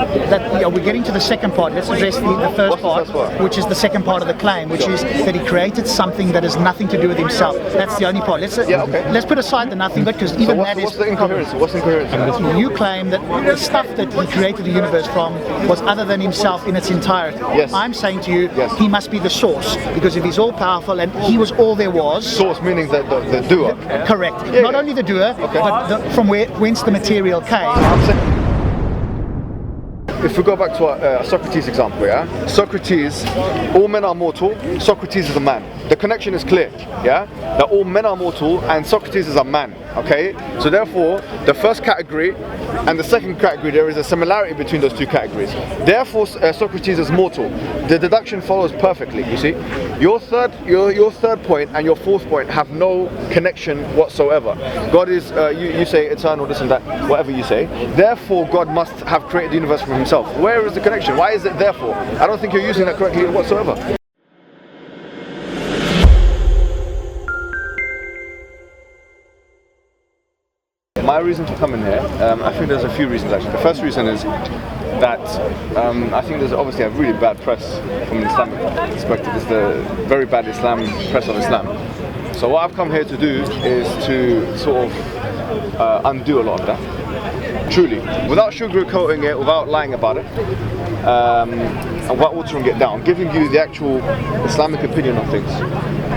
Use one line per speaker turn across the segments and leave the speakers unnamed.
we're getting to the second part. Let's address the first part, which is the second part of the claim, which is that he created something that has nothing to do with himself. That's the only part. Let's put aside the nothing bit, because even that is...
What's the incoherence? What's incoherence?
You claim that the stuff that he created the universe from was other than himself in its entirety.
Yes.
I'm saying to you, he must be the source, because if he's all powerful and he was all there was...
Source meaning the doer.
Correct. Not only the doer, but from whence the material came.
If we go back to our Socrates example, Socrates, all men are mortal, Socrates is a man. The connection is clear, that all men are mortal and Socrates is a man, okay? So therefore, the first category and the second category, there is a similarity between those two categories. Therefore, Socrates is mortal. The deduction follows perfectly, you see? Your third point and your fourth point have no connection whatsoever. God is, you say eternal, this and that, whatever you say. Therefore, God must have created the universe from himself. Where is the connection? Why is it therefore? I don't think you're using that correctly whatsoever. My reason for coming here, I think there's a few reasons actually. The first reason is that I think there's obviously a really bad press from an Islamic perspective. It's the very bad press of Islam. So what I've come here to do is to sort of undo a lot of that. Truly, without sugarcoating it, without lying about it, and without watering it down, giving you the actual Islamic opinion on things,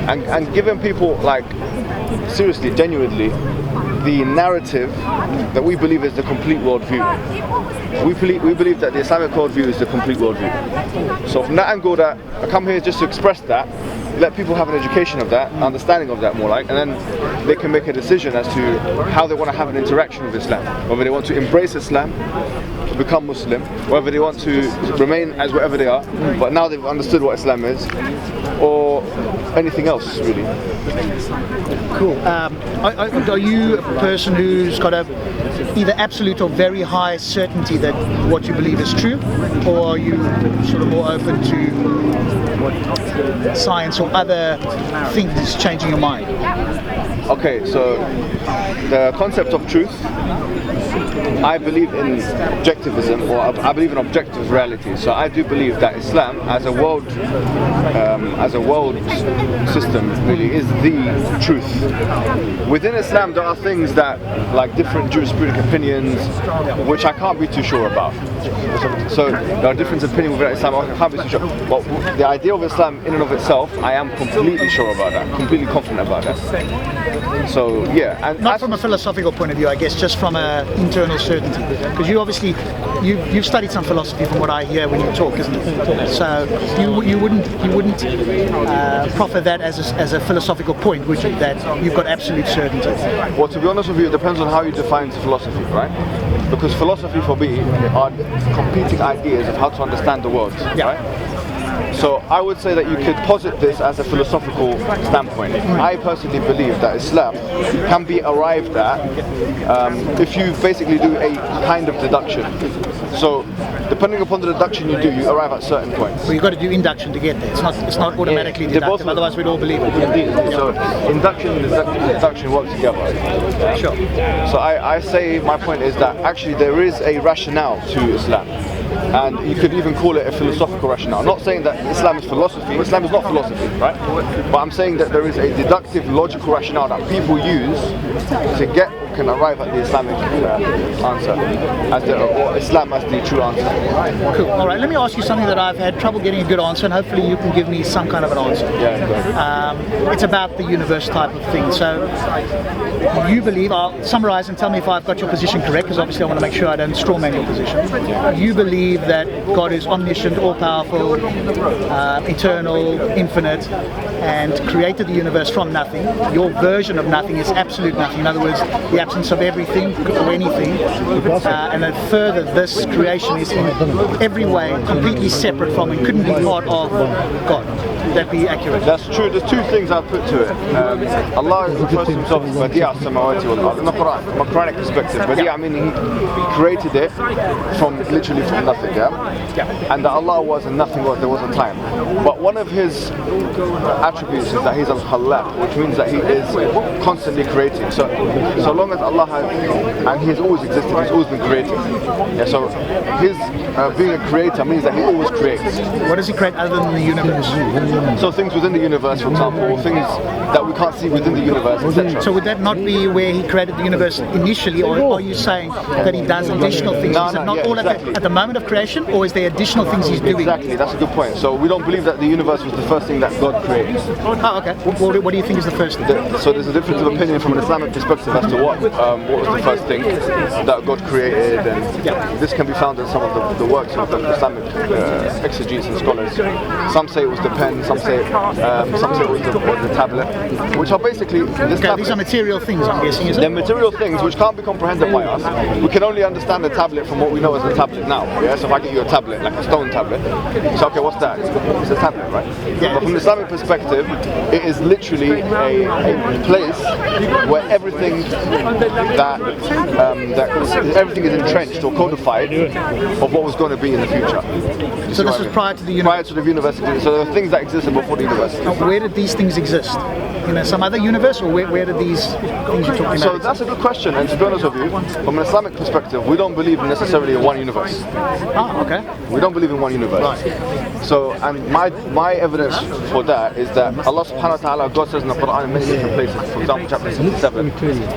and giving people, like, seriously, genuinely, the narrative that we believe is the complete worldview. We believe that the Islamic worldview is the complete worldview. So from that angle, that I come here just to express that, let people have an education of that, understanding of that more like, and then they can make a decision as to how they want to have an interaction with Islam. Whether they want to embrace Islam, to become Muslim, whether they want to remain as whatever they are, but now they've understood what Islam is, or anything else really.
Cool. Are you a person who's got a either absolute or very high certainty that what you believe is true, or are you sort of more open to science or other things changing your mind?
Okay, so the concept of truth, I believe in objectivism, or I believe in objective reality. So I do believe that Islam, as a world system, really is the truth. Within Islam, there are things that, like different jurisprudential opinions, which I can't be too sure about. So there are different opinions within Islam, I can't be too sure. But the idea of Islam, in and of itself, I am completely sure about that, completely confident about that. So yeah, and
not from a philosophical point of view, I guess, just from an internal certainty. Because you obviously you've studied some philosophy from what I hear when you talk, isn't it? So you wouldn't proffer that as a philosophical point, would you? That you've got absolute certainty.
Well, to be honest with you, it depends on how you define philosophy, right? Because philosophy for me are competing ideas of how to understand the world, right? So I would say that you could posit this as a philosophical standpoint. I personally believe that Islam can be arrived at if you basically do a kind of deduction. So depending upon the deduction you do, you arrive at certain points.
Well, you've got to do induction to get there. It's not automatically deductive, otherwise we'd all believe it.
Indeed. So induction and deduction work together.
Sure.
So I say my point is that actually there is a rationale to Islam. And you could even call it a philosophical rationale. I'm not saying that Islam is philosophy. Islam is not philosophy, right? But I'm saying that there is a deductive, logical rationale that people use to can arrive at the Islamic answer, or Islam as the true answer.
Cool. All right. Let me ask you something that I've had trouble getting a good answer, and hopefully you can give me some kind of an answer.
Yeah.
It's about the universe type of thing. So you believe, I'll summarize and tell me if I've got your position correct, because obviously I want to make sure I don't strawman your position. You believe that God is omniscient, all-powerful, eternal, infinite, and created the universe from nothing. Your version of nothing is absolute nothing. In other words, the absence of everything or anything. And then further, this creation is in every way completely separate from and couldn't be part of God. Would that be accurate?
That's true. There's two things I'll put to it. Allah refers to himself as Badi'a as-samawati wal ard. In the Quran, from a Quranic perspective, Badi'a meaning he created it literally from nothing, and that Allah was and nothing was, there was a time. But one of his attributes is that he's al-Khallaq, which means that he is constantly creating. So long as Allah has, and He has always existed, He's always been created. Yeah, so His being a creator means that He always creates.
What does He create other than the universe?
So things within the universe, for example, things that we can't see within the universe, etc.
So would that not be where He created the universe initially, or are you saying that He does additional things?
No,
is it
no,
not
yeah,
all
exactly.
at the moment of creation, or is there additional things He's doing?
Exactly, that's a good point. So we don't believe that the universe was the first thing that God created.
Oh, okay. What do you think is the first thing?
So there's a difference of opinion from an Islamic perspective as to what was the first thing that God created, and this can be found in some of the works of the Islamic exegetes and scholars. Some say it was the pen, some say it was the tablet, which are basically this tablet.
These are material things, I'm guessing, is it?
They're material things which can't be comprehended by us. We can only understand the tablet from what we know as a tablet now. Yeah? So if I get you a tablet, like a stone tablet, you say, okay, what's that? It's a tablet, right?
Yeah.
But from the Islamic perspective, it is literally a place where everything everything is entrenched or codified of what was going to be in the future.
So this was prior to the universe?
Prior to the university. So there are things that existed before the university.
Where did these things exist? In some other universe, or where did these things you're talking about?
So that's a good question, and to be honest with you, from an Islamic perspective, we don't believe necessarily in one universe.
Ah, okay.
We don't believe in one universe.
Right.
So, and my evidence for that is that Allah subhanahu wa ta'ala, God says in the Quran in many different places, for example chapter 67,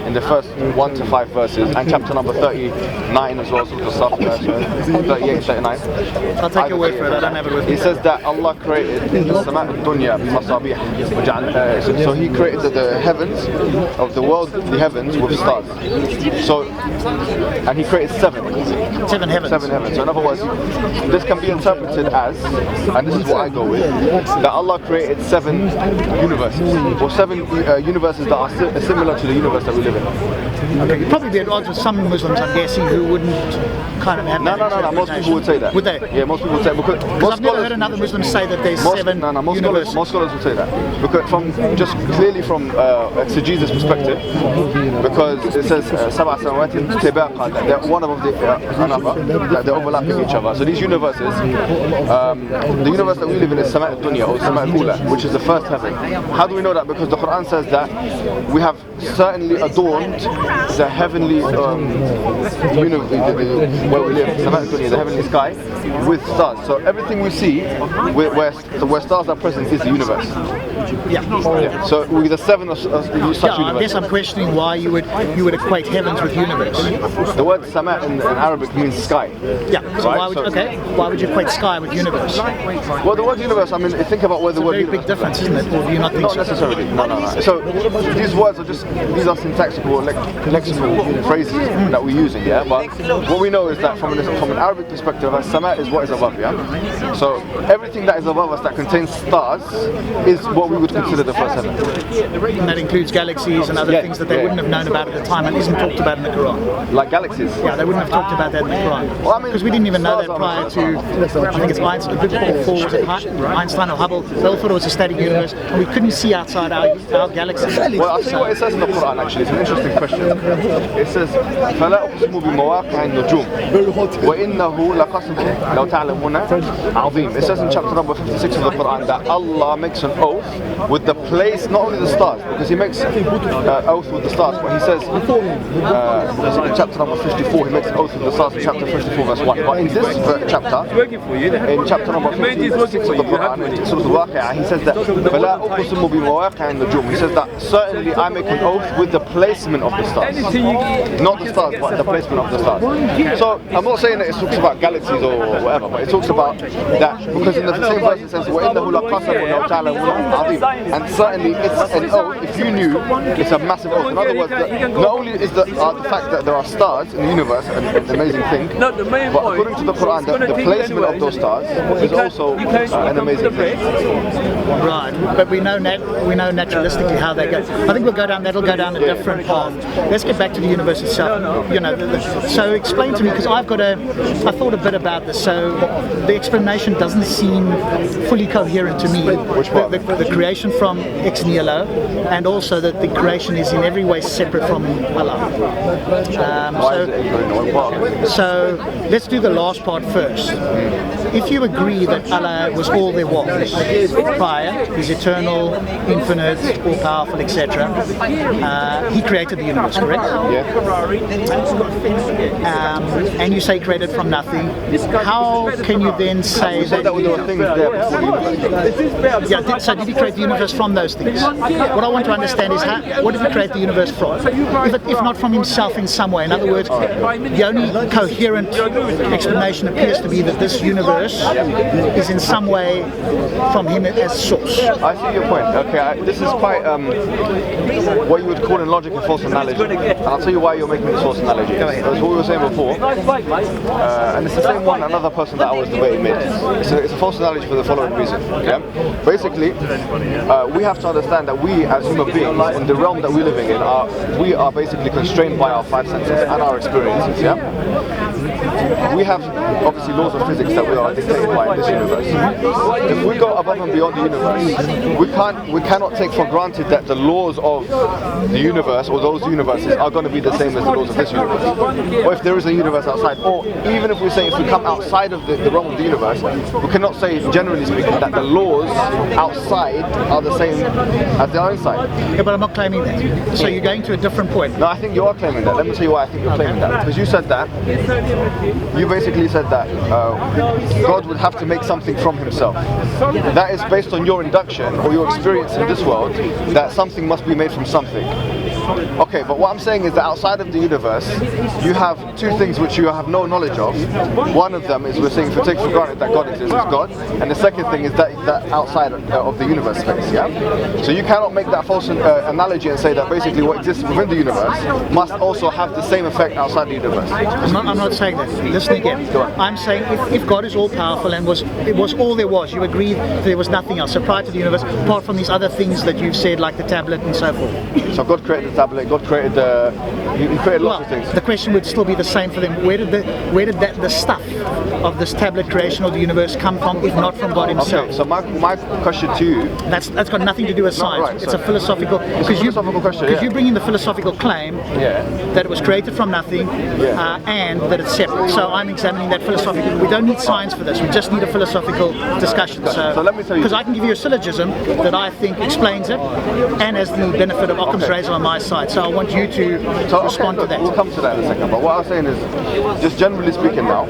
in the first 1 to 5 verses, and chapter number 39 as well, so 38, 39.
I'll take your word for it, I don't have it with me.
He says that Allah created the sama' al-dunya bi-masabih, so He created the heavens of the world, the heavens with stars. So, and He created seven heavens. So in other words, this can be interpreted as, and this is what I go with, that Allah created 7 universes, or 7 universes that are similar to the universe that we live in.
Okay, you'd probably be at odds with some Muslims, I'm guessing, who wouldn't kind of have that.
No, most people would say that.
Would they?
Yeah, most people would say that.
Because I've never heard another Muslim say that there's 7 universes.
Most scholars would say that. Because clearly from exegesis perspective, because it says Sab'a Samawatin Tibaqa, that they're one above another, that they're overlapping each other. So these universes, the universe that we live in is Sama' al-Dunya, or Sama' al-Ula, which is the first heaven. How do we know that? Because the Quran says that we have certainly adorned the heavenly where we live, Sama' al-Dunya, the heavenly sky, with stars. So everything we see where stars are present is the universe. Yeah. So with the 7 of such universes.
I guess I'm questioning why you would equate heavens with universe.
The word sama' in Arabic means sky.
Yeah. So
right?
why would you equate sky with universe?
Well, the word universe, I mean, think about where the word
universe. It's a very big difference, isn't it? Or do you not think
not
so?
Necessarily. No. So these words are these are syntactical, lexical phrases that we're using, yeah. But what we know is that from an Arabic perspective, sama' is what is above, yeah. So everything that is above us that contains stars is what we would consider the first heaven.
And that includes galaxies and other things that they wouldn't have known about at the time and isn't talked about in the Quran.
Like galaxies?
Yeah, they wouldn't have talked about that in the Quran. Well, I mean, because we didn't even know that prior to, I think it's Einstein, Einstein or Hubble. They all thought it was a static universe, and we couldn't see outside our galaxy.
Well, I'll tell you what it says in the Quran actually. It's an interesting question. It says, فَلَا أُقْسِمُ بِمَوَاقِعِ النُّجُومِ وَإِنَّهُ لَقَسْمٌ لَوْ تَعْلَمُونَ عَظِيمٌ. It says in chapter number 56 of the Quran that Allah makes an oath with the place, not only the stars, because He makes oath with the stars, but He says in chapter number 54, He makes an oath with the stars in chapter 54 verse 1. But in this chapter, in chapter number 56 of the Quran, in Surah Al-Waqi'ah, He says that فَلَا أُقْسِمُ بِمَوَاقِعِ النُّجُومِ. He says that certainly I make an oath with the placement of the stars. Not the stars, but the placement of the stars. So I'm not saying that it talks about galaxies or whatever, but it talks about that, because in the same verse it says وَإِنَّهُ لَقَسَمٌ لَوْ تَعْلَمُونَ عَظِيمٌ. And certainly it's an oath, if you knew, it's a massive oath. In other words, not only is the fact that there are stars in the universe an amazing thing, but according to the Quran, the placement of those stars is also an amazing thing.
Right, but we know naturalistically how they go. I think that'll go down a different path. Let's get back to the universe itself. You know, so explain to me, because I thought a bit about this. So the explanation doesn't seem fully coherent to me.
Which part?
The creation from ex nihilo, and also that the creation is in every way separate from Allah. So let's do the last part first. If you agree that Allah was all there was prior, He's eternal, infinite, all-powerful, etc., He created the universe, correct? And you say created from nothing. How can you then say that
there were things there before the universe?
Yeah, so did He create the universe from those things? What I want to understand is what did He create the universe from? If not from Himself in some way. In other words, the only coherent explanation appears to be that this universe is in some way from Him as source.
I see your point. Okay, this is quite what you would call in logic a false analogy. And I'll tell you why you're making this false analogy. It's what we were saying before. And it's the same one another person that I was debating made. It's a false analogy for the following reason. Yeah? Basically, we have to understand that we as human beings, in the realm that we're living in, we are basically constrained by our five senses and our experiences. Yeah? We have obviously laws of physics that we are dictated by in this universe. If we go above and beyond the universe, we cannot take for granted that the laws of the universe or those universes are going to be the same as the laws of this universe. Or if there is a universe outside, or even if we say if we come outside of the realm of the universe, we cannot say, generally speaking, that the laws outside are the same as they are inside.
Yeah, but I'm not claiming that. So you're going to a different point.
No, I think you are claiming that. Let me tell you why I think you're claiming that. Because you said that, you basically said that God would have to make something from Himself. That is based on your induction or your experience in this world, that something must be made from something. Okay, but what I'm saying is that outside of the universe, you have two things which you have no knowledge of. One of them is, we're saying, if we take for granted that God exists, is God. And the second thing is that outside of the universe space, yeah? So you cannot make that false analogy and say that basically what exists within the universe must also have the same effect outside the universe.
I'm not saying that. Listen again. I'm saying if God is all-powerful and it was all there was, you agree there was nothing else. So prior to the universe, apart from these other things that you've said, like the tablet and so forth.
So God created the tablet, God created He created lots of things.
The question would still be the same for them. Where did the stuff of this tablet creation of the universe come from, if not from God Himself?
Okay, so my question to you...
That's got nothing to do with science.
Right,
it's a philosophical...
Because
you bring in the philosophical claim that it was created from nothing and that it's separate. So I'm examining that philosophically. We don't need science for this. We just need a philosophical discussion. So
let me tell you...
Because I can give you a syllogism that I think explains it and has the benefit of Occam's razor on my side. So I want you to respond to that.
We'll come to that in a second. But what I was saying is, just generally speaking now,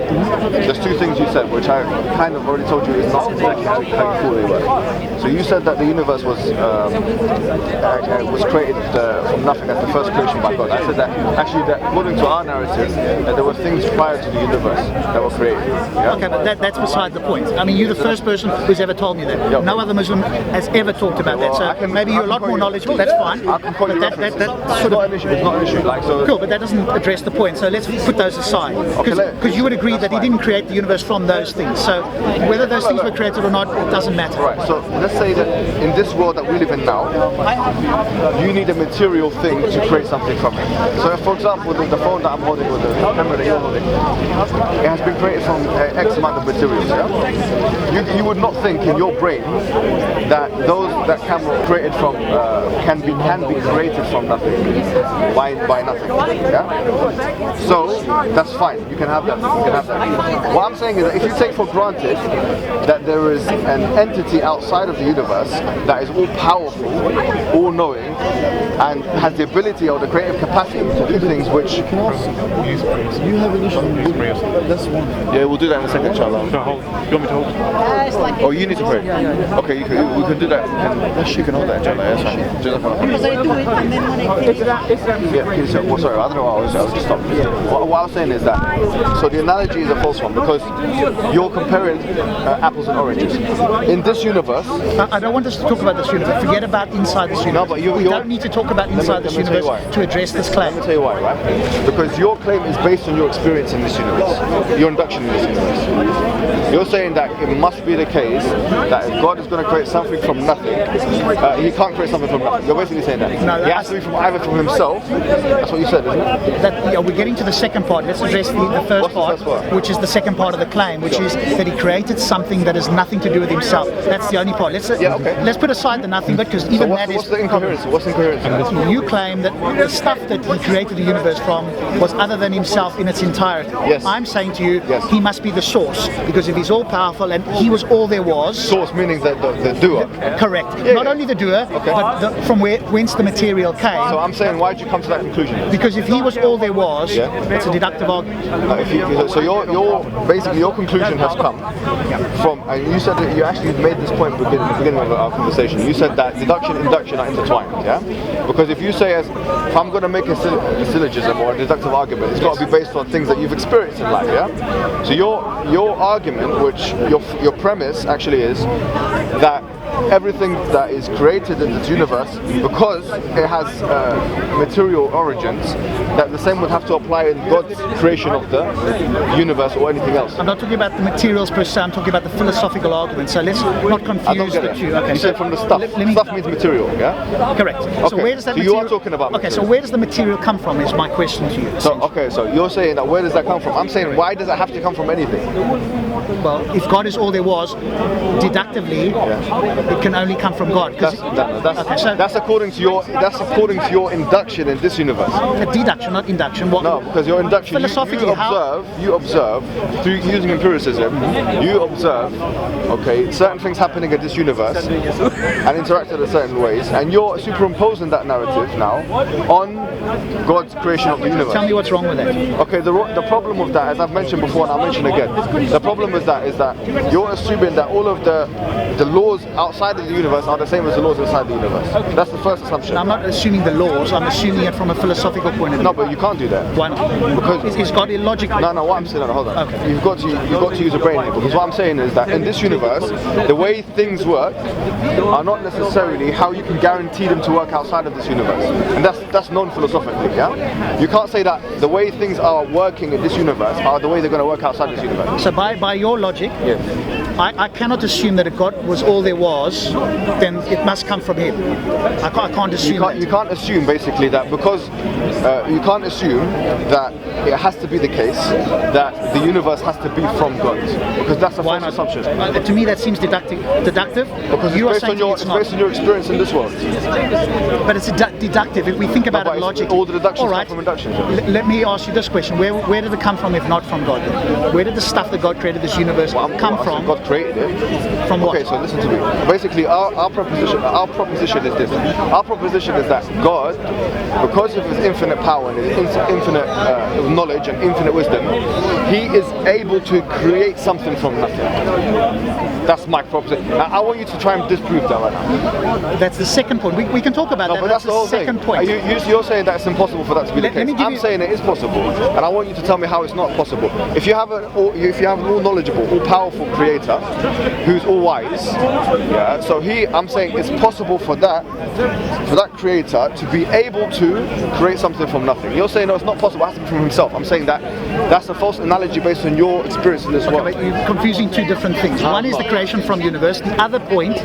there's two things you said, which I kind of already told you is not exactly how you thought they were. So you said that the universe was created from nothing as the first creation by God. I said that actually, that according to our narrative, that there were things prior to the universe that were created. Yeah?
Okay, but that's beside the point. I mean, you're the first person who's ever told me that.
Yep.
No other Muslim has ever talked about that. So maybe you're a lot more knowledgeable. That's fine.
I can call you
that's
sort of an issue. It's not an issue. Like, so
cool, but that doesn't address the point. So let's put those aside. Because you would agree that He didn't create the universe from those things. So whether those things were created or not, it doesn't matter.
Right. So let's say that in this world that we live in now, you need a material thing to create something from it. So if, for example, the phone that I'm holding or the camera that you're holding, it has been created from X amount of materials. Yeah? You would not think in your brain that that camera created from can be created from nothing by nothing. Yeah? So that's fine. You can have that. What I'm saying is that if you take for granted that there is an entity outside of the universe that is all powerful, all knowing, and has the ability or the creative capacity to do things which...
You have an issue with that's one.
Yeah, we'll do that in a second, inshallah.
So hold. You want me to hold?
Oh, you need to pray? Okay, we can do that. You can hold that, inshallah. That's fine.
Because I do it and then when I finish...
Well, sorry, I don't know what I was just stopping. What I was saying is that, so the analogy is a false one because you're comparing apples and oranges. In this universe...
I don't want us to talk about this universe. Forget about inside this universe.
No, but we
don't need to talk about inside this universe to address this claim.
Let me tell you why, right? Because your claim is based on your experience in this universe, your induction in this universe. You're saying that it must be the case that if God is going to create something from nothing, he can't create something from nothing. You're basically saying that.
No,
he has to be from either from himself. That's what you said, isn't it?
We're getting to the second part. Let's address the first part, which is the second part of the claim, which is that he created something that has nothing to do with himself. That's the only part. Let's put aside the nothing bit, because even that is...
What's the incoherency? What's incoherency?
You claim that the stuff that he created the universe from was other than himself in its entirety.
Yes.
I'm saying to you,
yes,
he must be the source, because if he's all powerful and he was all there was...
Source meaning the doer.
Correct.
Yeah,
Not only the doer, but from whence the material came.
So I'm saying, why did you come to that conclusion?
Because if he was all there was, it's a deductive argument.
So your conclusion has come from, and you said that you actually made this point in the beginning of our conversation. You said that deduction and induction are intertwined, yeah? Because if you say, if I'm going to make a syllogism or a deductive argument, it's got to be based on things that you've experienced in life, yeah? So your argument, which your premise actually is that everything that is created in this universe, because it has material origins, that the same would have to apply in God's creation of the universe or anything else.
I'm not talking about the materials per se, I'm talking about the philosophical argument. So let's not confuse the two. Okay,
you said from the stuff. Stuff means material, yeah?
Correct.
Okay.
So where does that
so
material...
you are talking about material.
Okay, so where does the material come from is my question to you.
So you're saying that where does that come from? I'm saying, why does it have to come from anything?
Well, if God is all there was, deductively, it can only come from God.
That's according to your induction in this universe.
A deduction, not induction. What?
No, because your induction, you observe through using empiricism. You observe, certain things happening in this universe and interact in certain ways, and you're superimposing that narrative now on God's creation of the universe.
Tell me what's wrong with that.
Okay, the problem with that, as I've mentioned before and I'll mention again, the problem with that is that you're assuming that all of the laws outside of the universe are the same as the laws inside the universe. That's the first assumption.
I'm not assuming the laws, I'm assuming it from a philosophical point of view.
No, but you can't do that.
Why not?
Because
is God illogical?
No, what I'm saying, hold on.
Okay.
You've got to use a brain here, because what I'm saying is that in this universe, the way things work are not necessarily how you can guarantee them to work outside of this universe. And that's non-philosophically, yeah? You can't say that the way things are working in this universe are the way they're going to work outside this universe.
So by your logic, I cannot assume that if God was all there was, then it must come from him. I can't assume that.
You can't assume basically that because you can't assume that it has to be the case that the universe has to be from God, because that's a false assumption.
To me that seems deductive.
Because it's based on your experience in this world.
But it's deductive. If we think about it logically.
All the deductions come from induction.
Let me ask you this question. Where did it come from if not from God? Where did the stuff that God created this universe come from?
God created it.
From what?
Okay, so listen to me. Basically, our proposition is this. Our proposition is that God, because of his infinite power and his infinite knowledge and infinite wisdom, he is able to create something from nothing. That's my proposition. Now, I want you to try and disprove that right now.
That's the second point. We can talk about that.
But that's the whole
second
thing.
point.
You're saying that it's impossible for that to be the case. I'm saying it is possible, and I want you to tell me how it's not possible. If you have an all knowledgeable, all powerful creator who's all wise, so I'm saying it's possible for that creator to be able to create something from nothing. You're saying no, it's not possible, it has to be from himself. I'm saying that's a false analogy based on your experience in this world.
But you're confusing two different things. One is the creation from universe. The other point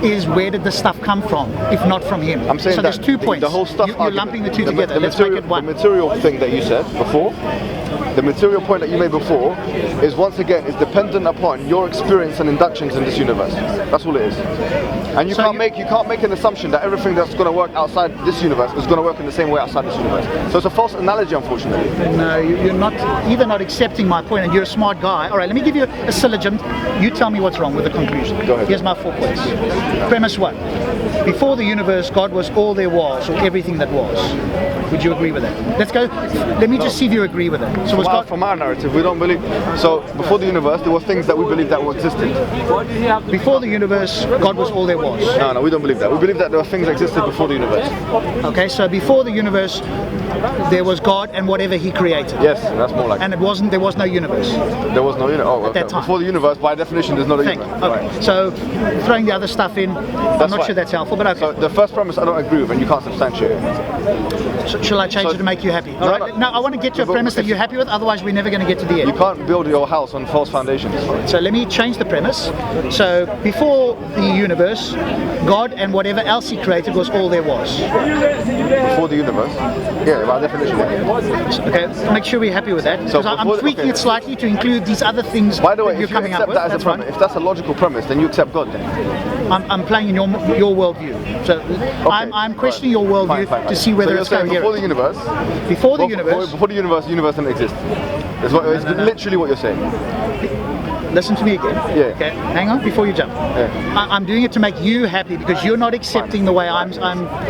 is where did the stuff come from, if not from him.
I'm saying
so there's 2 points.
The whole stuff
you're lumping the two together. Let's make it one.
The material thing that you said before, the material point that you made before, is once again is dependent upon your experience and inductions in this universe. That's all it is. And you can't make an assumption that everything that's going to work outside this universe is going to work in the same way outside this universe. So it's a false analogy, unfortunately.
No, you're not accepting my point, and you're a smart guy. All right, let me give you a syllogism. You tell me what's wrong with the conclusion.
Go ahead.
Here's my 4 points. Premise 1. Before the universe, God was all there was, or everything that was. Would you agree with that? Let's go. Let me just see if you agree with it. So
from our narrative, we don't believe. So before the universe, there were things that we believe that existed.
Before the universe, God was all there was.
No, we don't believe that. We believe that there were things that existed before the universe.
Okay, so before the universe, there was God and whatever He created.
Yes, that's more like.
And there was no universe.
There was no universe. Oh, okay.
that time.
Before the universe, by definition, there's not a
Thank
universe.
you. Okay.
Right.
So throwing the other stuff in, I'm not sure that's helpful, but okay.
So the first premise I don't agree with, and you can't substantiate it.
Shall I change it to make you happy? All right. No, I want to get to a premise that you're happy with, otherwise we're never going to get to the end.
You can't build your house on false foundations.
So let me change the premise. So before the universe, God and whatever else He created was all there was.
Before the universe? Yeah, by definition.
Okay, make sure we're happy with that. Because I'm tweaking it slightly to include these other things.
By the way,
that you're
if you
coming up
accept
with.
that as a
That's
premise,
fine.
if that's a logical premise, then you accept God then.
I'm playing in your worldview. So I'm questioning your worldview to see whether
so
it's
you're saying
coherent.
before the universe,
Before the universe,
the universe didn't exist. It's literally what you're saying.
listen to me again.
Yeah.
Okay, hang on before you jump.
Yeah.
I'm doing it to make you happy because you're not accepting the way I'm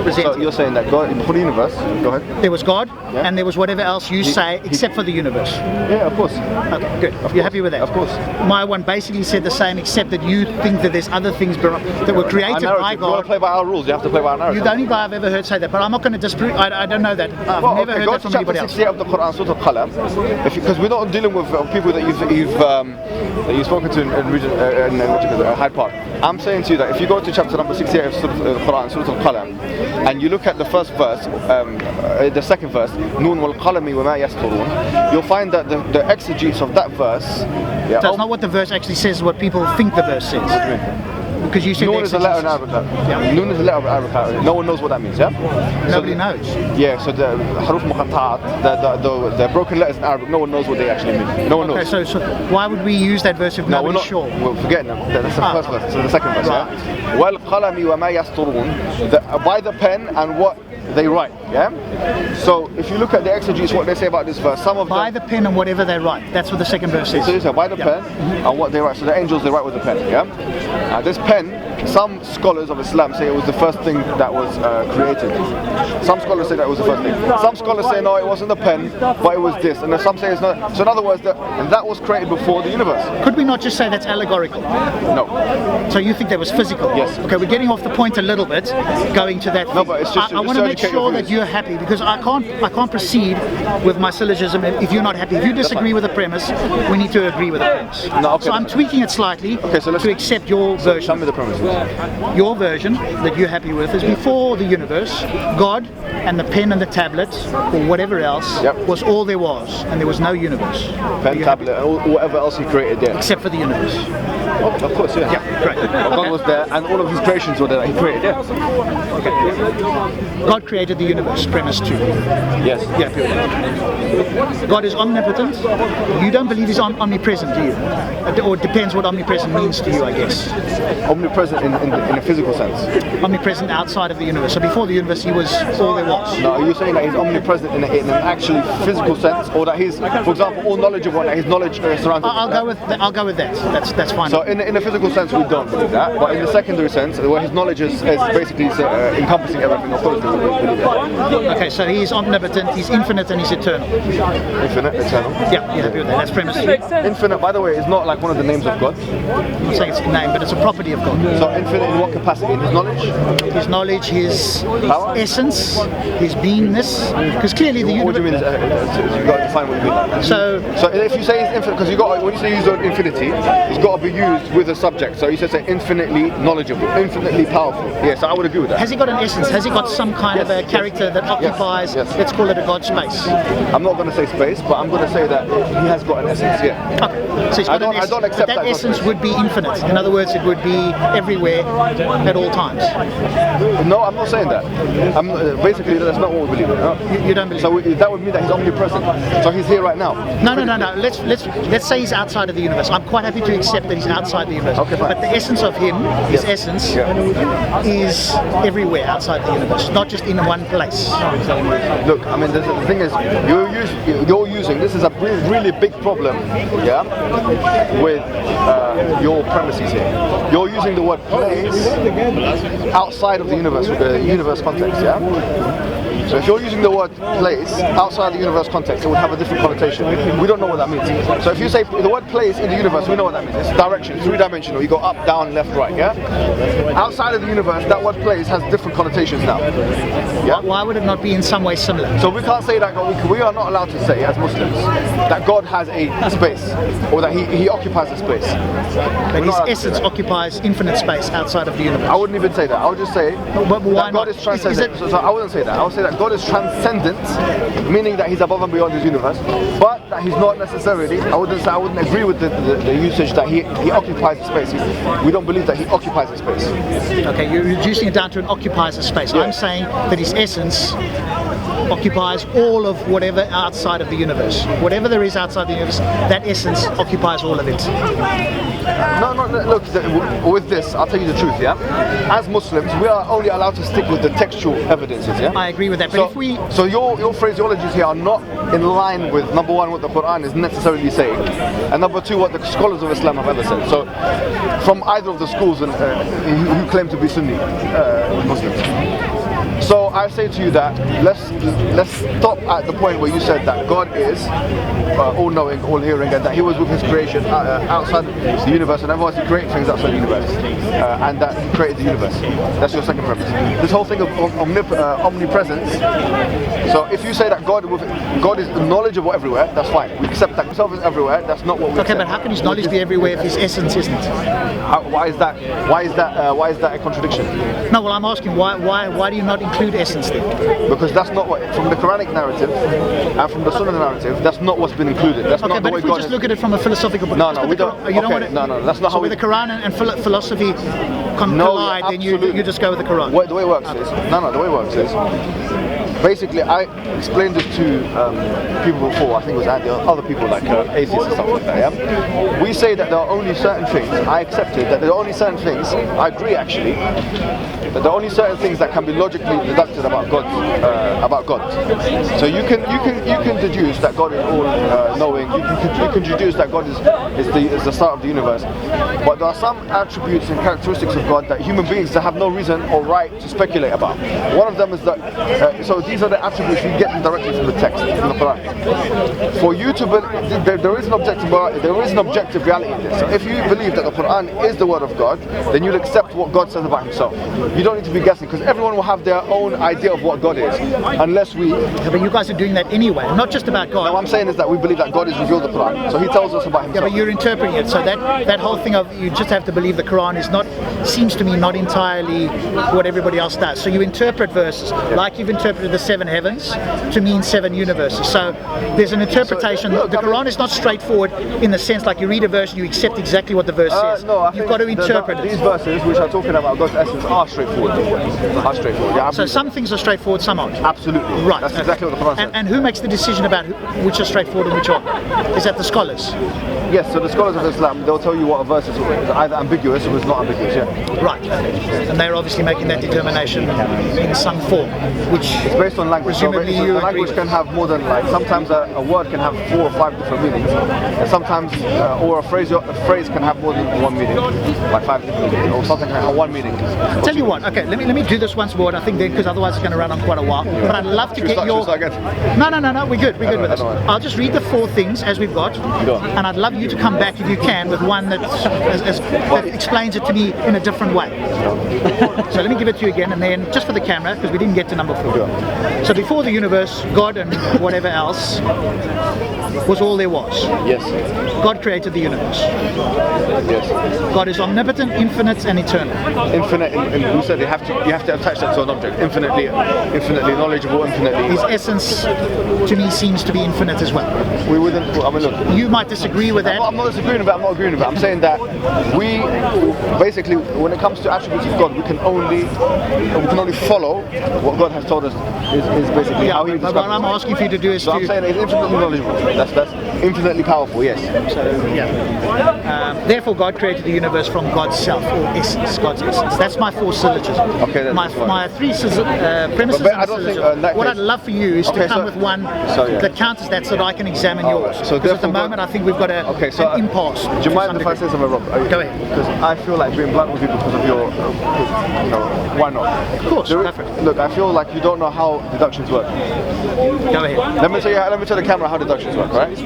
presenting.
So you're saying that God, before the universe, go ahead.
There was God, and there was whatever else you say, except for the universe.
Yeah, of course.
Okay, good. You're happy with that?
Of course.
My one basically said the same, except that you think that there's other things that were created by
If you want to
God.
play by our rules, you have to play by our narrative.
You're the only guy I've ever heard say that, but I'm not going to disprove. I don't know that. I've never heard
go
that
to
from
chapter
anybody else.
68 of the Quran, Surah Al-Kalam, because we're not dealing with people that you've spoken to in Hyde Park. I'm saying to you that if you go to chapter number 68 of Surah Al-Quran, Surah Al-Qalam, and you look at the first verse, the second verse, Noon wal qalami wa ma yasturun, you'll find that the exegetes of that verse. Yeah,
So it's not what the verse actually says, what people think the verse says. Because you said
Noon is a letter in
exegesis.
Arabic.
Yeah.
Noon is a letter of Arabic. No one knows what that means. Yeah.
Nobody knows.
Yeah. So the haruf muqatta'at, the broken letters in Arabic, no one knows what they actually mean. No one knows.
Okay, so why would we use that verse if
No, we're
nobody's
not.
sure?
We're forgetting them. That's the first verse. So the second verse.
Right.
Yeah. Wal qalami wa ma yasturun. By the pen and what they write. Yeah. So if you look at the exegetes, what they say about this verse, some of
By
them.
the pen and whatever they write. That's what the second verse says.
So you say by the pen and what they write. So the angels they write with the pen. Yeah. This pen, some scholars of Islam say it was the first thing that was created. Some scholars say that was the first thing. Some scholars say no, it wasn't the pen, but it was this. And then some say it's not. So in other words, that was created before the universe.
Could we not just say that's allegorical?
No.
So you think that was physical?
Yes.
Okay, we're getting off the point a little bit, going to that.
No, but it's just-
I
just
want to
to
make
educate your
sure that
views.
you're happy because I can't proceed with my syllogism if you're not happy. If you disagree with the premise, we need to agree with the premise.
No, okay.
So I'm tweaking it slightly
So let's
to accept your
Show
version.
me the premises.
Your version that you're happy with is before the universe, God and the pen and the tablet or whatever else
Yep.
was all there was, and there was no universe.
Pen,
You're
tablet, and whatever else he created there.
except for the universe.
Oh, of course, yeah.
Great.
God was there, and all of his creations were there that he created. Yeah.
God created the universe, premise 2.
Yes.
Yeah, period. God is omnipotent. You don't believe he's omnipresent, do you? Or it depends what omnipresent means to you, I guess.
Omnipresent in a physical sense.
Omnipresent outside of the universe. So before the universe, he was all there was.
Now, are you saying that he's omnipresent in an actually physical sense, or that he's, for example, all knowledgeable, that his knowledge surrounds?
I'll go with that. That's fine.
So in a physical sense, we don't believe that, but in the secondary sense, where his knowledge is basically encompassing everything, of course, we believe that.
Okay, so he's omnipotent, he's infinite, and he's eternal.
Infinite, eternal.
Yeah, you're happy with that. That's premise 3.
Infinite, by the way, is not like one of the names of God.
I'm not saying it's a name, but it's a property of God.
So infinite in what capacity? In his knowledge?
His knowledge, his
Power?
essence, his beingness. Because clearly the
What do you mean?
universe.
You've got to define what you mean.
So
So if you say it's infinite, because when you say use the word infinity, it's got to be used with a subject. So you should say infinitely knowledgeable, infinitely powerful. Yes, I would agree with that.
has he got an essence? Has he got some kind of a character that occupies,
Yes.
let's call it a God space?
I'm not going to say space, but I'm going to say that he has got an essence. Yeah.
Okay. So he's got
I
an
don't
essence,
accept
but that
that
essence would be infinite. In other words, it would be everywhere at all times.
No, I'm not saying that. Basically, that's not what we believe in. No?
You don't believe?
So that would mean that he's omnipresent. So he's here right now.
No. Let's say he's outside of the universe. I'm quite happy to accept that he's outside the universe.
Okay, fine.
But the essence of him, his essence, is everywhere outside the universe, not just in one place.
Look, I mean, the thing is, you're using, this is a really big problem, yeah, with your premises here. You're using the word place outside of the universe context, yeah? So if you're using the word place outside the universe context, it would have a different connotation. We don't know what that means. So if you say the word place in the universe, we know what that means. It's direction, three-dimensional. You go up, down, left, right, yeah? Outside of the universe, that word place has different connotations now. Yeah?
Why would it not be in some way similar?
So we can't say that we are not allowed to say as Muslims that God has a space or that he occupies a space.
But his essence occupies infinite space outside of the universe.
I wouldn't even say that. I would just say
but why
that God
not?
is transcendent. So I wouldn't say that. I would say that God is transcendent, meaning that he's above and beyond his universe, but that he's not necessarily. I wouldn't agree with the usage that he occupies a space. We don't believe that he occupies a space.
Okay, you're reducing it down to an occupies a space. Yeah. I'm saying that his essence occupies all of whatever outside of the universe. Whatever there is outside the universe, that essence occupies all of it.
No, look, with this, I'll tell you the truth, yeah? As Muslims, we are only allowed to stick with the textual evidences, yeah?
I agree with that, but
So your phraseologies here are not in line with, number one, what the Quran is necessarily saying, and number two, what the scholars of Islam have ever said. So, from either of the schools who claim to be Sunni Muslims. So I say to you that let's stop at the point where you said that God is all-knowing, all-hearing, and that He was with His creation outside the universe, and everyone else He created things outside the universe, and that He created the universe. That's your second premise. This whole thing of omnipresence. So if you say that God is knowledgeable everywhere, that's fine. We accept that Himself is everywhere. That's not what we accept.
Okay, but how can His knowledge be everywhere if His essence isn't?
Why is that a contradiction?
No, well, I'm asking why do you not include essence then?
Because that's not what, from the Quranic narrative and from the Sunnah narrative, that's not what's been included. That's not the way God is. Okay, but if we just look at it from a philosophical point, no, we don't. No, that's not how we.
So where the Quran and philosophy collide, then you just go with the Quran.
The way it works is the way it works is. Basically, I explained this to people before. I think it was other people like atheists and stuff like that. Yeah? We say that there are only certain things. I accepted that there are only certain things. I agree, actually, that there are only certain things that can be logically deducted about God. So you can deduce that God is all knowing. You can deduce that God is the start of the universe. But there are some attributes and characteristics of God that human beings have no reason or right to speculate about. One of them is that. So these are the attributes you get directly from the text, from the Quran. For you to believe, there is an objective reality in this. So if you believe that the Quran is the word of God, then you'll accept what God says about Himself. You don't need to be guessing, because everyone will have their own idea of what God is, unless we.
Yeah, but you guys are doing that anyway, not just about God.
No, what I'm saying is that we believe that God has revealed the Quran, so He tells us about Himself.
Yeah, but you're interpreting it. So that whole thing of you just have to believe the Quran seems to me not entirely what everybody else does. So you interpret verses like you've interpreted the 7 heavens to mean 7 universes. So there's an interpretation. The Quran is not straightforward in the sense like you read a verse and you accept exactly what the verse says.
No,
you've got to interpret it.
These verses, which are talking about God's essence, are straightforward. Yeah,
so some things are straightforward, some aren't.
Absolutely.
Right.
That's exactly what the Quran says.
And who makes the decision about which are straightforward and which aren't? Is that the scholars?
Yes, so the scholars of Islam, they'll tell you what a verse is either ambiguous or is not ambiguous, yeah.
Right. And they're obviously making that determination in some form, which
it's based on language.
Presumably
so the language can have more than, like, sometimes a word can have 4 or 5 different meanings, and sometimes or a phrase can have more than one meaning, like 5 different meanings, or something can have one meaning.
Tell you what, okay, let me do this once more, I think, because otherwise it's going to run on quite a while. But I'd love to get your. No, we're good with this. I'll just read the 4 things as we've got, and I'd love you to come back if you can with one that explains it to me in a different way. So let me give it to you again, and then just for the camera, because we didn't get to number 4. So before the universe, God and whatever else was all there was.
Yes.
God created the universe.
Yes.
God is omnipotent, infinite, and eternal.
Infinite, and we said you have to attach that to an object. Infinitely knowledgeable, infinitely.
His essence, to me, seems to be infinite as well.
We wouldn't. I mean, look.
You might disagree with that.
I'm not disagreeing with it. I'm not agreeing with it. I'm saying that we basically, when it comes to attributes of God, we can only follow what God has told us is basically how He describes.
What I'm asking for you to do is
I'm saying it's infinitely knowledgeable. That's infinitely powerful. Yes.
So, yeah. Therefore, God created the universe from God's self, or essence, God's essence. That's my 4 syllogisms.
Okay, that's fine.
My 3 premises
But
and
I don't think,
syllogisms. What I'd love for you is to come with one
yeah.
that counters that so that I can examine yours.
So
because at the moment, I think we've got an impasse.
Do you mind if I say something, Rob?
Go ahead.
Because I feel like being blunt with you because of your, why not?
Of course, perfect.
Look, I feel like you don't know how deductions work.
Go ahead.
Let me tell the camera how deductions work, right?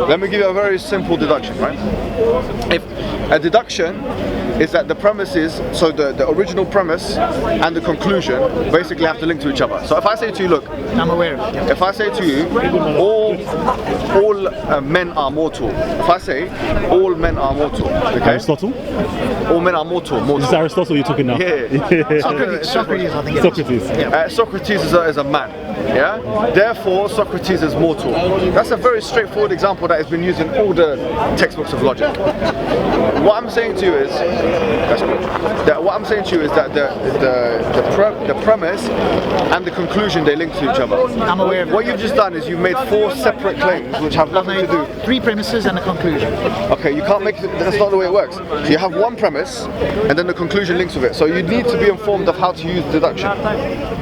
Let me give you a very simple deduction, right? If a deduction is that the premises, so the original premise and the conclusion basically have to link to each other. So if I say to you, look,
I'm aware of it. Yeah.
if I say to you, all men are mortal. If I say all men are mortal, okay?
Aristotle?
All men are mortal.
Is this Aristotle you're talking now?
Yeah.
Socrates, I think.
Socrates.
Yeah.
Socrates is a man. Yeah. Therefore, Socrates is mortal. That's a very straightforward example that has been used in all the textbooks of logic. What I'm saying to you is, that the premise and the conclusion, they link to each other.
I'm aware of it.
What you've just done is you've made 4 separate claims which have nothing to do.
3 premises and a conclusion.
Okay, you can't make that's not the way it works. So you have one premise and then the conclusion links with it. So you need to be informed of how to use deduction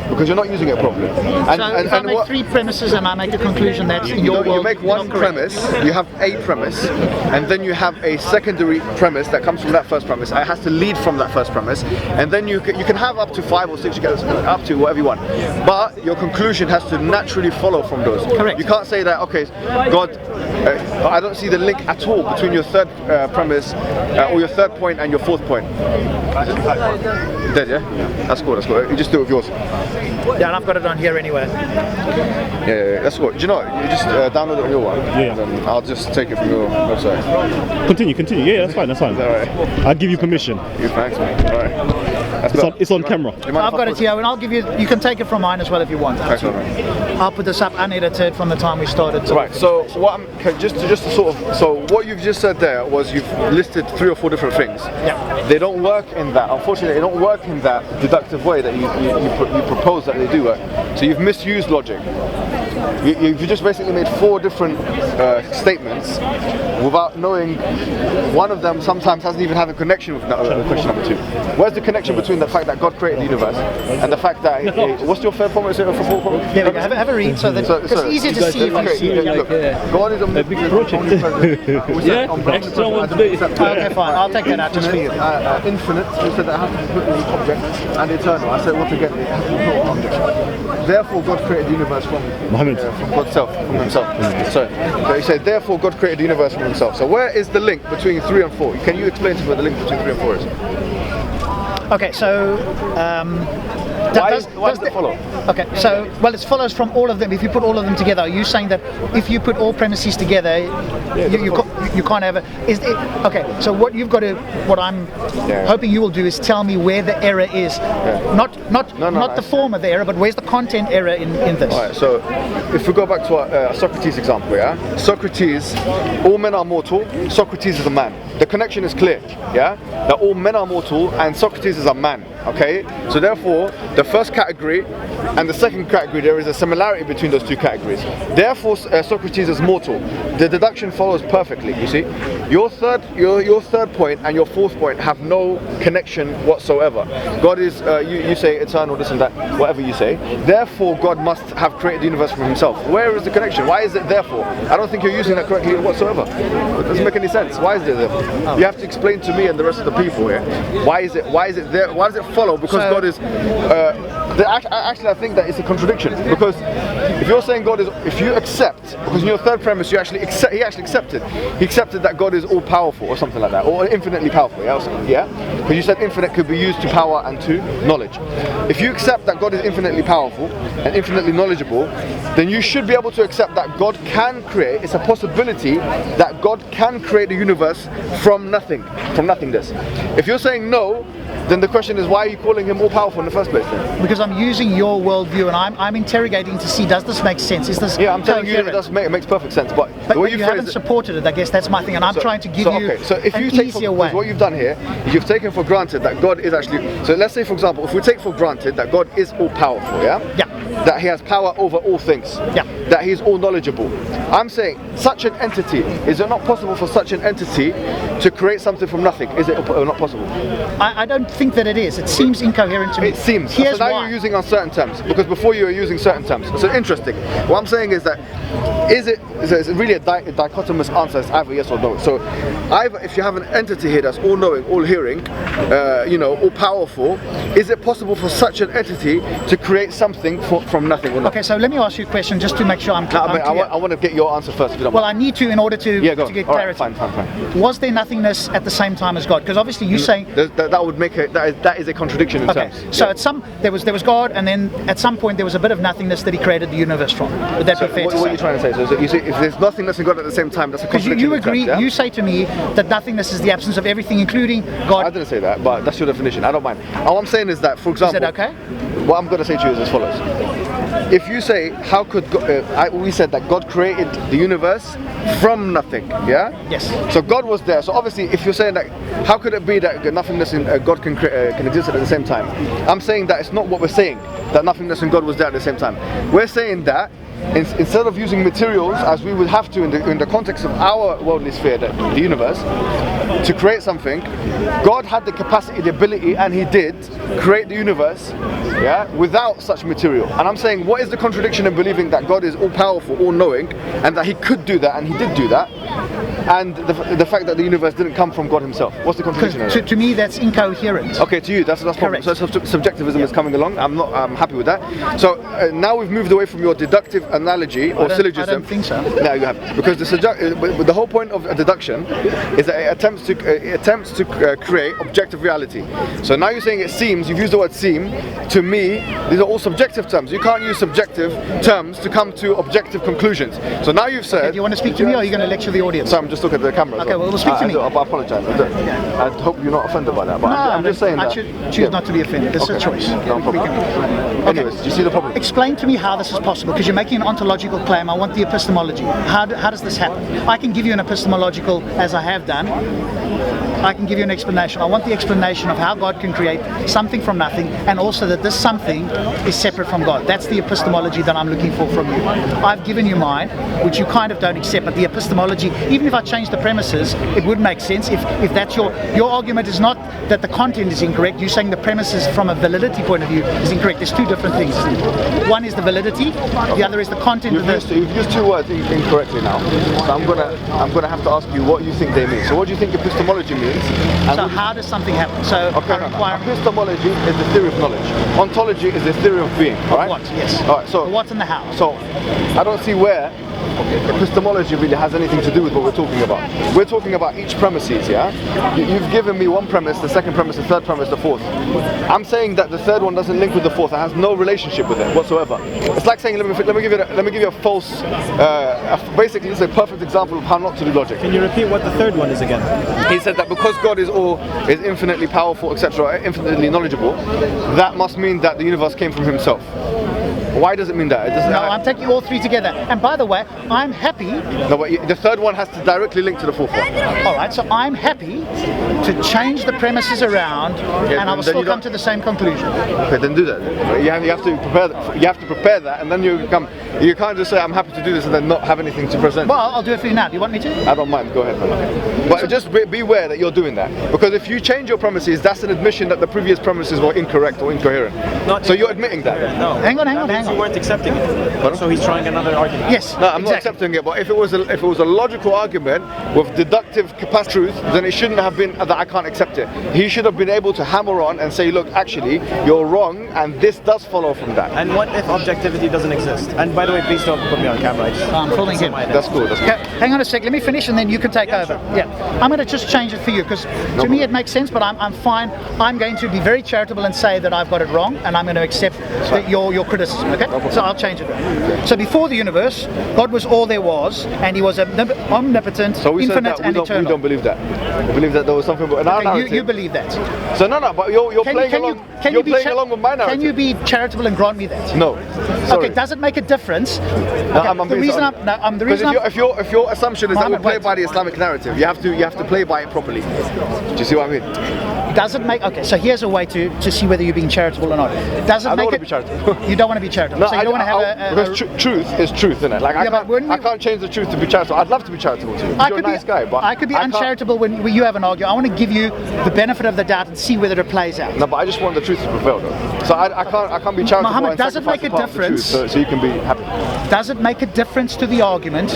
because you're not using it properly.
So if I make 3 premises and I make a conclusion, that's in your world.
You make one premise, you have a premise, and then you have a secondary premise that comes from that first premise. It has to lead from that first premise, and then you can have up to 5 or 6, you get up to whatever you want. But your conclusion has to naturally follow from those.
Correct.
You can't say that, okay, God, I don't see the link at all between your third premise or your third point and your 4th point. Dead, yeah? That's cool, that's cool. You just do it with yours.
Yeah, and I've got it on here anyway.
Yeah, that's cool. Do you know what? You just download it on your one.
Yeah.
And then I'll just take it from your website.
Continue. Yeah, that's fine.
Alright.
I'll give you permission.
You thanks, man. Alright.
It's on camera.
I've got it here, and I'll give you. You can take it from mine as well if you want.
Thanks, man.
I'll put this up unedited from the time we started.
Right. So what I'm just to sort of what you've just said there was you've listed 3 or 4 different things.
Yeah.
They don't work in that. Unfortunately, they don't work in that deductive way that you propose that they do work. So you've misused logic. You've just basically made 4 different statements without knowing one of them sometimes hasn't even had a connection with question number 2. Where's the connection between the fact that God created the universe and the fact that what's your third problem? Is it a 4th problem?
There we go. Have a read so that it's easier to see if you see it.
Look, God is a big project.
Extra one today.
Okay, fine. I'll take that out just for you.
Infinite, you said that it has to be put in the object, and eternal. I said, once again, it has to be put in object. Therefore, God created the universe from God's self, from Himself. So you said, therefore, God created the universe from Himself. So where is the link between 3 and 4? Can you explain to me what the link between 3 and 4 is?
Okay, so
why does it follow?
Okay, so it follows from all of them. If you put all of them together, are you saying that if you put all premises together, you can't have a? Okay, so what I'm hoping you will do is tell me where the error is, not the form of the error, but where's the content error in this.
All right, so if we go back to our Socrates example, yeah, Socrates, all men are mortal. Socrates is a man. The connection is clear, yeah, that all men are mortal and Socrates is a man. Okay, so therefore the first category and the second category, there is a similarity between those 2 categories. Therefore Socrates is mortal. The deduction follows perfectly. You see, your third point and your 4th point have no connection whatsoever. God is you say eternal, this and that, whatever you say. Therefore God must have created the universe from Himself. Where is the connection? Why is it therefore? I don't think you're using that correctly whatsoever. It doesn't make any sense. Why is it therefore? You have to explain to me and the rest of the people here. Why is it there? Why does it follow? Because God is actually I think that it's a contradiction, because if you're saying God is, if you accept, because in your third premise he actually accepted that God is all powerful or something like that, or infinitely powerful, yeah, because you said infinite could be used to power and to knowledge. If you accept that God is infinitely powerful and infinitely knowledgeable, then you should be able to accept that God can create, it's a possibility that God can create the universe from nothingness. If you're saying no, then the question is, why are you calling Him all powerful in the first place then?
Because I'm using your worldview and I'm interrogating to see, does this make sense? Is this
I'm telling you it makes perfect sense, but the way
you haven't supported it, I guess that's my thing, and I'm trying to give you an easier way.
What you've done here, you've taken for granted that God is actually, so let's say for example, if we take for granted that God is all powerful, yeah?
Yeah.
that he has power over all things, that he's all knowledgeable. I'm saying such an entity, is it not possible for such an entity to create something from nothing? Is it not possible?
I don't think that it is. It seems incoherent to me.
It seems.
Here's
so now
why.
you're using uncertain terms, because before you were using certain terms. So interesting. What I'm saying is that is it really a dichotomous answer? It's either yes or no. So either if you have an entity here that's all knowing, all hearing, all powerful, is it possible for such an entity to create something from nothing or not?
Okay, so let me ask you a question just to make sure I'm clear.
I want to get your answer first. If you don't
Well,
mind.
I need to in order to get clarity.
Right, fine.
Was there nothingness at the same time as God? Because obviously you're saying
that would make that is a contradiction in terms.
So at some there was God, and then at some point there was a bit of nothingness that He created the universe from. Would that be fair to say?
What are you trying to say? So you see, if there's nothingness and God at the same time, that's a contradiction.
You agree?
in terms, yeah?
You say to me that nothingness is the absence of everything, including God.
I didn't say that, but that's your definition. I don't mind. All I'm saying is that, for example,
Is that okay?
What I'm going to say to you is as follows. If you say, how could God, we said that God created the universe from nothing, yeah?
Yes.
So God was there. So obviously, if you're saying that, how could it be that nothingness and God can exist at the same time? I'm saying that it's not what we're saying, that nothingness and God was there at the same time. We're saying that instead of using materials as we would have to in the context of our worldly sphere, the universe, to create something, God had the capacity, the ability, and He did create the universe, without such material. And I'm saying, what is the contradiction in believing that God is all powerful, all knowing, and that He could do that, and He did do that, and the fact that the universe didn't come from God Himself? What's the contradiction in that?
To me, that's incoherent.
Okay, to you, that's problem. So subjectivism is coming along. I'm happy with that. So now we've moved away from your deductive analogy or syllogism.
I don't think so.
No, you have, because the whole point of a deduction is that it attempts to create objective reality. So now you're saying it seems. You've used the word seem. To me, these are all subjective terms. You can't use subjective terms to come to objective conclusions. So now you've said.
Do you want to speak to me, or are you going to lecture the audience?
So I'm just looking at the camera.
Okay, well, speak to me.
I apologise. I hope you're not offended by that. But I'm just saying that.
I should choose not to be offended. It's a choice.
No problem. Anyways, do you see the problem?
Explain to me how this is possible, because you're making an ontological claim. I want the epistemology. How does this happen? I can give you an epistemological, as I have done. I can give you an explanation. I want the explanation of how God can create something from nothing, and also that this something is separate from God. That's the epistemology that I'm looking for from you. I've given you mine, which you kind of don't accept, but the epistemology, even if I change the premises, it would make sense. If that's your argument is not that the content is incorrect, you're saying the premises from a validity point of view is incorrect. There's two different things. One is the validity, the other is the content.
You've used two words incorrectly now. So I'm gonna have to ask you what you think they mean. So what do you think epistemology means?
So how does something happen? So
epistemology is the theory of knowledge. Ontology is the theory of being. Right?
What? Yes.
All right. So
the what and the how.
So I don't see where epistemology really has anything to do with what we're talking about. We're talking about each premises, yeah? You've given me one premise, the second premise, the third premise, the fourth. I'm saying that the third one doesn't link with the fourth. It has no relationship with it whatsoever. It's like saying, let me give you a false, basically it's a perfect example of how not to do logic.
Can you repeat what the third one is again?
He said that because God is infinitely powerful, etc., infinitely knowledgeable, that must mean that the universe came from Himself. Why does it mean that?
I'm taking all three together. And by the way, I'm happy.
No, but the third one has to directly link to the fourth one.
All right, so I'm happy to change the premises around, and I will still come to the same conclusion.
Okay, then do that. You have to prepare. You have to prepare that, and then you come. You can't just say I'm happy to do this and then not have anything to present.
Well, I'll do it for you now. Do you want me to?
I don't mind. Go ahead. But just beware that you're doing that, because if you change your premises, that's an admission that the previous premises were incorrect or incoherent. So you're admitting that.
No.
Hang on.
You weren't accepting it. Pardon? So he's trying another argument.
Yes.
No, I'm not accepting it. But if it was a logical argument with deductive capacity truth, then it shouldn't have been that I can't accept it. He should have been able to hammer on and say, look, actually, you're wrong, and this does follow from that.
And what if objectivity doesn't exist? And by the way, please don't put me on camera.
I'm pulling him.
That's cool.
Hang on a sec. Let me finish, and then you can take over.
Sure.
Yeah. I'm going to just change it for you, because to me it makes sense. But I'm fine. I'm going to be very charitable and say that I've got it wrong, and I'm going to accept your criticism. Okay. So I'll change it. So before the universe, God was all there was, and He was omnipotent, infinite, and eternal.
We don't believe that. We believe that there was something.
You believe that.
So no, but you're playing along. You're playing along with my narrative.
Can you be charitable and grant me that?
No. Sorry.
Okay. Does it make a difference?
No,
Okay,
I'm being sorry. If your assumption is that we play by the Islamic narrative, you have to play by it properly. Do you see what I mean?
Does it make, okay, so here's a way to see whether you're being charitable or not. Does it
I don't
make
want to
it,
be charitable.
You don't want to be charitable,
No,
so you don't want to have
because truth is truth, isn't it? Like
Yeah, but when
I can't change the truth to be charitable. I'd love to be charitable too. You're a nice guy, but
I could be
can't-
uncharitable when you have an argument. I want to give you the benefit of the doubt and see whether it plays out.
No, but I just want the truth to prevail, though. So I can't be charitable.
Mohammed,
and
does it
sacrifice
make a
the path of the truth
difference?
so you can be happy.
Does it make a difference to the argument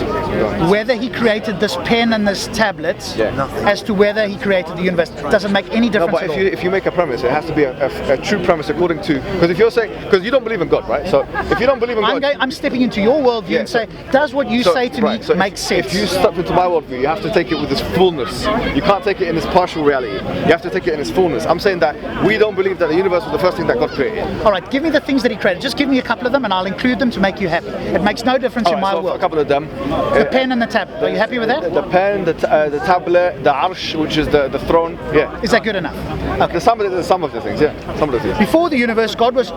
whether he created this pen and this tablet as to whether he created the universe? Does it make any
No,
difference
but
at all?
if you make a premise, it has to be a true premise according to. Because if you're saying, because you don't believe in God, right? So if you don't believe in God,
I'm stepping into your worldview and say, does what you say to me make sense?
If you step into my worldview, you have to take it with its fullness. You can't take it in its partial reality. You have to take it in its fullness. I'm saying that we don't believe that the universe was the first thing that God created.
All right, give me the things that he created. Just give me a couple of them and I'll include them to make you happy. It makes no difference in my
So
world.
a couple of them.
The pen and the tablet. Are you happy with that?
The pen, the tablet, the arsh, which is the throne. Yeah.
Is that good enough? Okay.
Some of the things. Yeah. Some of the things.
Before the universe, God was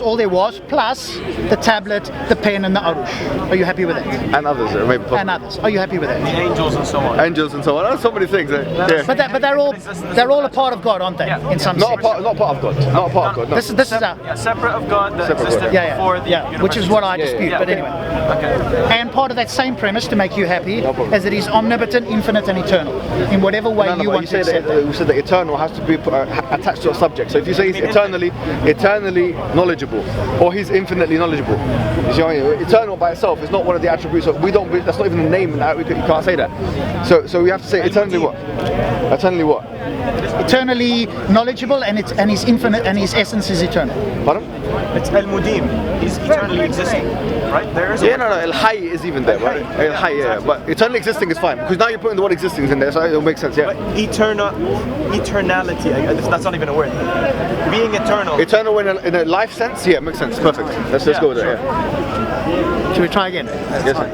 all there was, plus the tablet, the pen, and the arush. Are you happy with that?
And others, maybe.
And others. Are you happy with that?
Angels and so on.
Angels and so on. So many things. Yeah.
But they're all a part of God, aren't they? In some
Not
sense.
part of God. Not a part of God. No.
This is our,
Separate of God that
Separate
existed
yeah,
before the universe.
which is what I dispute.
yeah,
But
okay.
anyway, and part of that same premise to make you happy
No problem.
is that He's omnipotent, infinite, and eternal in whatever way you
but
want to accept
we said that eternal has to be attached to a subject. So if you say he's eternally knowledgeable, or he's infinitely knowledgeable, you see what I mean? Eternal by itself is not one of the attributes. We don't. That's not even a name. You can't say that. So we have to say eternally what? Eternally what?
Eternally knowledgeable, and He's infinite, and His essence is eternal.
Pardon?
It's El Mudim. He's eternally existing. Right? There is
Yeah, no. El Hayy is even there, right? El Hayy, yeah. But eternally existing is fine because now you're putting the word existing in there, so it'll make sense. Yeah.
But eternality, that's not even a word. Being eternal.
Eternal in a life sense, yeah, makes sense. Perfect. Let's go with it. Yeah.
Should we try again?
Yes, sir.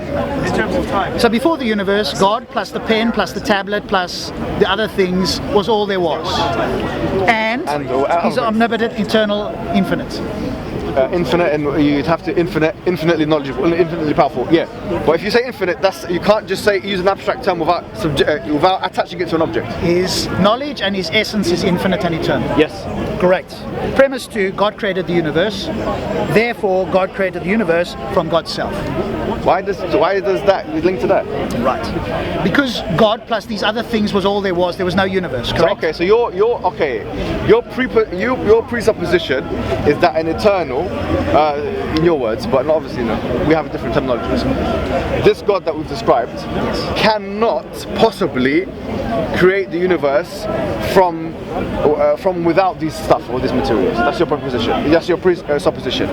In terms of time.
So before the universe, God plus the pen plus the tablet plus the other things was all there was. And He's omnipotent, eternal, infinite.
Infinite, and you'd have to infinitely knowledgeable, infinitely powerful. Yeah, but if you say infinite, you can't just use an abstract term without attaching it to an object.
His knowledge and His essence is infinite and eternal.
Yes.
Correct. Premise 2, God created the universe. Therefore, God created the universe from God's self.
Why does that link to that?
Right. Because God plus these other things was all there was. There was no universe. Correct.
So, okay, so your presupposition is that an eternal, in your words, but not obviously we have different terminologies. This God that we've described cannot possibly create the universe from without these stuff or these materials. That's your proposition. That's your supposition.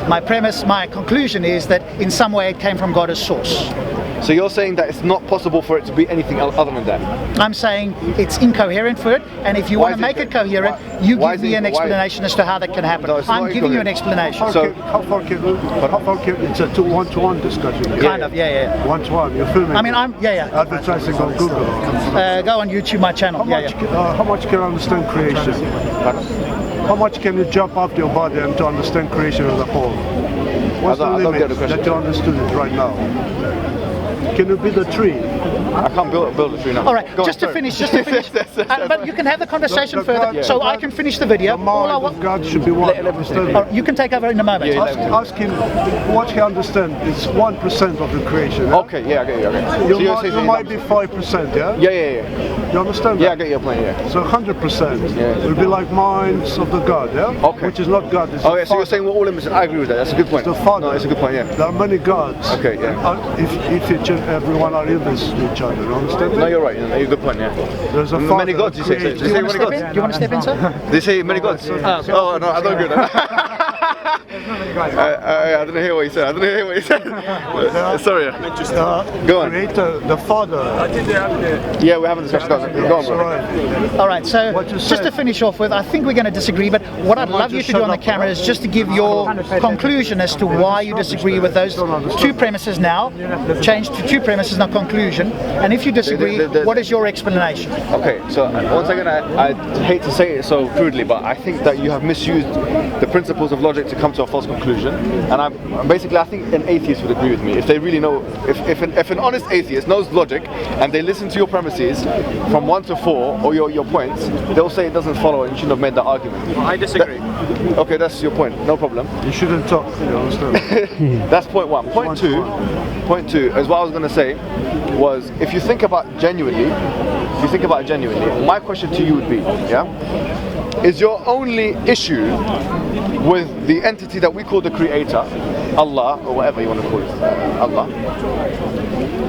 My conclusion is that in some way it came from God as source.
So you're saying that it's not possible for it to be anything other than that?
I'm saying it's incoherent for it, and if you want to make it coherent, you give me an explanation as to how that can happen.
No, it's
I'm
not
giving you an
incoherent.
explanation.
So-
How far can it's a one-to-one discussion?
Kind of, yeah.
One-to-one, you're filming.
I mean,
advertising on Google.
go on YouTube, my channel.
How much can you understand creation? How much can you jump up your body and to understand creation as a whole? What's the
I don't get
limit
the question.
that you understood it right now? Can you be the tree?
I can't build a tree now.
All right,
Go on,
just to
sorry.
finish. But you can have the conversation further, so I can finish the video.
The mind of God should be one. Understand?
All right, you can take over in a moment.
Ask him what he understands. It's 1% of the creation. Yeah?
Okay, yeah, I get you. Okay.
You might be 5%, yeah?
Yeah.
You understand
Yeah, I
that?
get your point, yeah.
So 100% will be like minds of the God, yeah?
Okay.
Which is not God. It's
Oh,
the
yeah, so you're
Father.
saying we're all in. I agree with that. That's a good point.
The Father.
No, it's a good point, yeah.
There are many gods.
Okay, yeah.
If everyone are in this to each other, you understand?
No, you're right. You're a good point, yeah.
There's a
Many
Father
gods, you say.
created-
Did you say many gods?
Do you want to step in, sir?
They say many gods. Oh, no, I don't agree with that. I didn't hear what you said. Sorry. Go on.
Creator, the Father.
Yeah, we're having a discussion. Go on, bro.
Right.
All right, so
What you
just
said.
to finish off with, I think we're going to disagree, but what I'd love you to do on the camera is just to give your conclusion as to why you disagree with those two premises now, change to two premises, now conclusion, and if you disagree, what is your explanation?
Okay, so once again, I hate to say it so crudely, but I think that you have misused the principles of logic logic to come to a false conclusion. And I think an atheist would agree with me if they really know. If an honest atheist knows logic and they listen to your premises from 1 to 4 or your points, they'll say it doesn't follow and you shouldn't have made that argument.
Well, I disagree.
Okay, that's your point. No problem.
You shouldn't talk, you understand?
That's point one. Point two is what I was going to say was, if you think about it genuinely, my question to you would be, is your only issue with the entity that we call the Creator, Allah, or whatever you want to call it, Allah,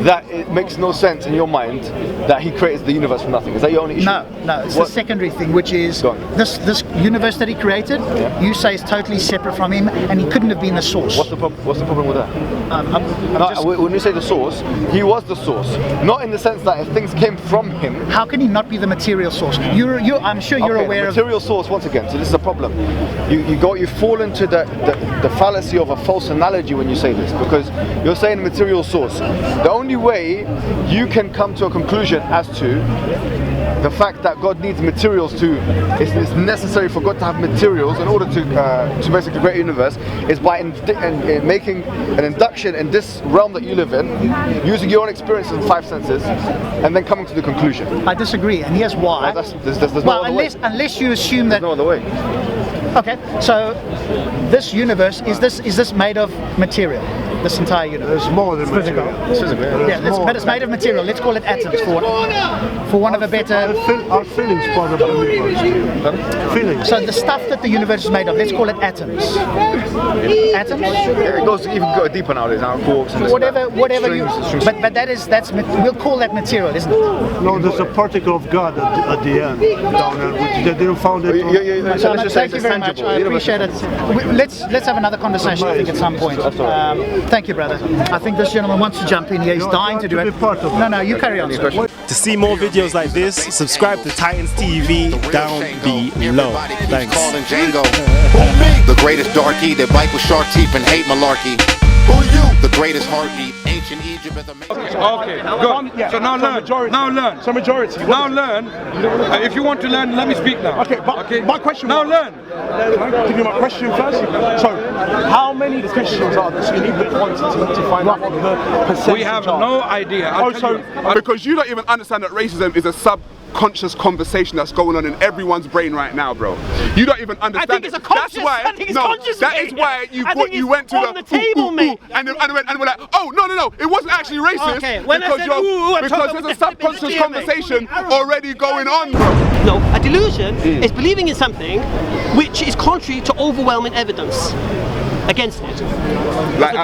that it makes no sense in your mind that He created the universe from nothing? Is that your only issue?
No, it's the secondary thing, which is this universe that He created, you say is totally separate from Him, and He couldn't have been the source.
What's the problem with that? When you say the source, He was the source, not in the sense that if things came from Him.
How can He not be the material source? I'm sure you're aware of
material source. Once again, so this is a problem. You fall into the fallacy of a false analogy when you say this, because you're saying material source. The only way you can come to a conclusion as to the fact that God needs materials it's necessary for God to have materials in order to basically create a universe, is by making an induction in this realm that you live in, using your own experiences and 5 senses, and then coming to the conclusion.
I disagree, and here's why.
There's no other way.
Unless you assume that.
There's no other way.
Okay, so this universe, is this made of material? This entire universe?
There's more than material.
It's physical.
But it's made of material. Let's call it atoms for one of a better.
Our feelings part of the universe. Feelings.
So the stuff that the universe is made of, let's call it atoms. Atoms?
It goes even deeper nowadays. Now quarks and
whatever you. But we'll call that material, isn't it?
No, there's a particle of God at the end down there, which they didn't found it.
So let's just say
thank you very much. I appreciate it. Let's have another conversation, I think, at some point. Thank you, brother. I think this gentleman wants to jump in here. He's dying to do it. No, you carry on.
To see more videos like this, subscribe to Titans TV down below. Thanks.
The greatest darky that bite with shark teeth and hate malarkey. Who you? The greatest heartbeat. Ancient Egypt is a
Okay, good. So now learn.
So majority.
Now learn. If you want to learn, let me speak now.
Okay, but my question.
Now learn.
Can I give you my question first? So, how many Christians are there? So you need the quantity to find out what the percentage.
We have no idea.
Because you don't even understand that racism is a subconscious conversation that's going on in everyone's brain right now, bro. You don't even understand.
I think it's a conscious. I think it's conscious.
That is why you went to
the table, mate.
And we're like, oh no, it wasn't actually racist.
Okay, when
because there's a subconscious conversation already going on, bro.
No, a delusion is believing in something which is contrary to overwhelming evidence against it.
Like,